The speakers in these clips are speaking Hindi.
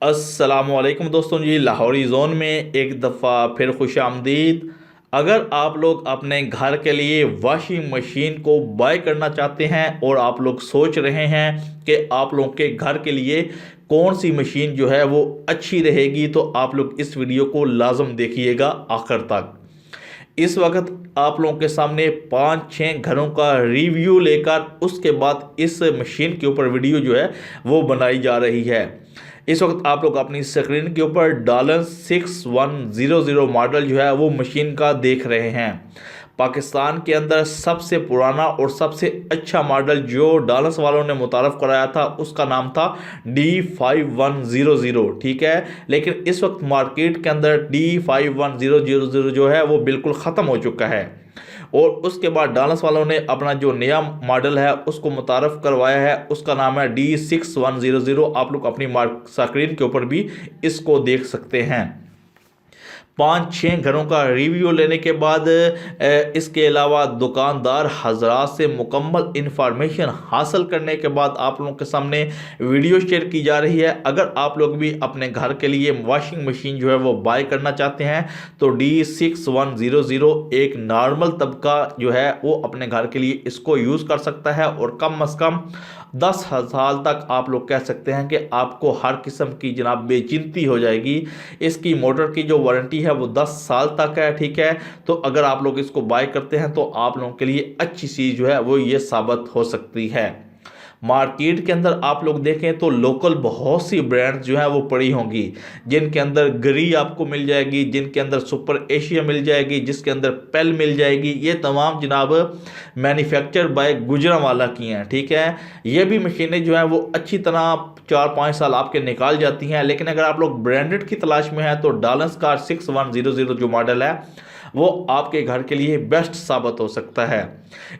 अस्सलामुअलैकुम दोस्तों जी, लाहौरी जोन में एक दफ़ा फिर खुश आमदीद। अगर आप लोग अपने घर के लिए वॉशिंग मशीन को बाय करना चाहते हैं और आप लोग सोच रहे हैं कि आप लोगों के घर के लिए कौन सी मशीन जो है वो अच्छी रहेगी, तो आप लोग इस वीडियो को लाजम देखिएगा आखिर तक। इस वक्त आप लोगों के सामने 5-6 घरों का रिव्यू लेकर उसके बाद इस मशीन के ऊपर वीडियो जो है वो बनाई जा रही है। इस वक्त आप लोग अपनी स्क्रीन के ऊपर डॉलन्स 6100 मॉडल जो है वो मशीन का देख रहे हैं। पाकिस्तान के अंदर सबसे पुराना और सबसे अच्छा मॉडल जो डॉलन्स वालों ने मुतारफ़ कराया था उसका नाम था D5100, ठीक है। लेकिन इस वक्त मार्केट के अंदर D51000 जो है वो बिल्कुल ख़त्म हो चुका है और उसके बाद डॉलन्स वालों ने अपना जो नया मॉडल है उसको मुतारफ़ करवाया है, उसका नाम है D6100। आप लोग अपनी स्क्रीन के ऊपर भी इसको देख सकते हैं। 5-6 घरों का रिव्यू लेने के बाद इसके अलावा दुकानदार हजरात से मुकम्मल इंफॉर्मेशन हासिल करने के बाद आप लोगों के सामने वीडियो शेयर की जा रही है। अगर आप लोग भी अपने घर के लिए वॉशिंग मशीन जो है वो बाय करना चाहते हैं तो D6100 एक नॉर्मल तबका जो है वो अपने घर के लिए इसको यूज़ कर सकता है और कम अज़ कम 10 साल तक आप लोग कह सकते हैं कि आपको हर किस्म की जनाब बेचिंती हो जाएगी। इसकी मोटर की जो वारंटी है वो 10 साल तक है, ठीक है। तो अगर आप लोग इसको बाय करते हैं तो आप लोगों के लिए अच्छी चीज़ जो है वो ये साबित हो सकती है। मार्केट के अंदर आप लोग देखें तो लोकल बहुत सी ब्रांड्स जो है वो पड़ी होंगी, जिनके अंदर गरी आपको मिल जाएगी, जिनके अंदर सुपर एशिया मिल जाएगी, जिसके अंदर पेल मिल जाएगी। ये तमाम जनाब मैन्युफैक्चर बाय गुजरांवाला की हैं, ठीक है। ये भी मशीनें जो हैं वो अच्छी तरह 4-5 साल आपके निकाल जाती हैं। लेकिन अगर आप लोग ब्रांडेड की तलाश में हैं तो डॉलन्स का 6100 जो मॉडल है वो आपके घर के लिए बेस्ट साबित हो सकता है।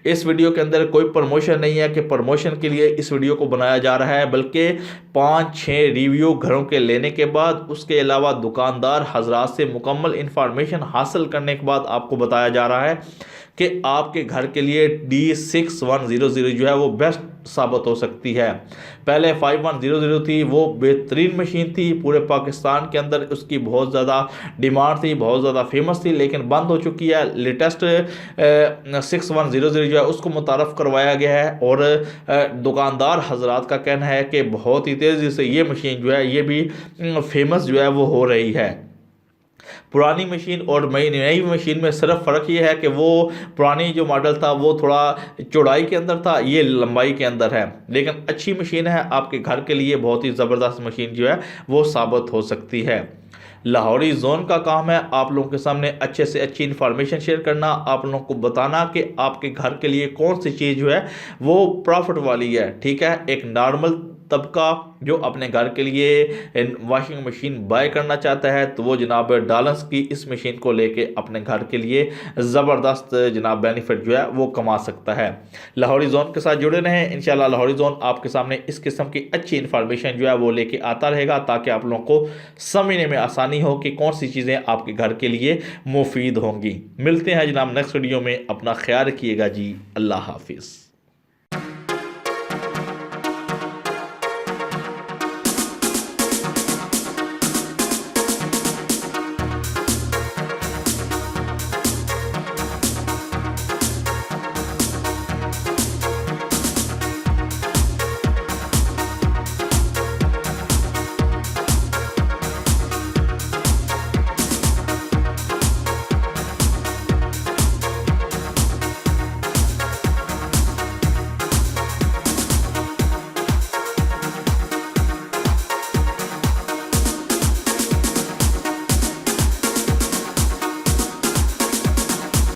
इस वीडियो के अंदर कोई प्रमोशन नहीं है कि प्रमोशन के लिए इस वीडियो को बनाया जा रहा है, बल्कि 5-6 रिव्यू घरों के लेने के बाद उसके अलावा दुकानदार हजरात से मुकम्मल इंफॉर्मेशन हासिल करने के बाद आपको बताया जा रहा है कि आपके घर के लिए D6100 जो है वो बेस्ट साबित हो सकती है। पहले 5100 थी, वो बेहतरीन मशीन थी, पूरे पाकिस्तान के अंदर उसकी बहुत ज़्यादा डिमांड थी, बहुत ज़्यादा फेमस थी, लेकिन बंद हो चुकी है। लेटेस्ट 6100 जो है उसको मुतारफ़ करवाया गया है और दुकानदार हजरात का कहना है कि बहुत ही तेज़ी से ये मशीन जो है ये भी फेमस जो है वो हो रही है। पुरानी मशीन और नई मशीन में सिर्फ फ़र्क ये है कि वो पुरानी जो मॉडल था वो थोड़ा चौड़ाई के अंदर था, ये लंबाई के अंदर है। लेकिन अच्छी मशीन है, आपके घर के लिए बहुत ही ज़बरदस्त मशीन जो है वो साबित हो सकती है। लाहौरी जोन का काम है आप लोगों के सामने अच्छे से अच्छी इन्फॉर्मेशन शेयर करना, आप लोगों को बताना कि आपके घर के लिए कौन सी चीज़ जो है वो प्रॉफिट वाली है, ठीक है। एक नॉर्मल तबका जो अपने घर के लिए वॉशिंग मशीन बाय करना चाहता है तो वो जनाब डॉलन्स की इस मशीन को लेके अपने घर के लिए ज़बरदस्त जनाब बेनिफिट जो है वो कमा सकता है। लाहौरी जोन के साथ जुड़े रहें, इंशाल्लाह लाहौरी जोन आपके सामने इस किस्म की अच्छी इन्फॉर्मेशन जो है वो लेके आता रहेगा, ताकि आप लोगों को समझने में आसानी हो कि कौन सी चीज़ें आपके घर के लिए मुफीद होंगी। मिलते हैं जनाब नेक्स्ट वीडियो में, अपना ख्याल रखिएगा जी, अल्लाह हाफिज़।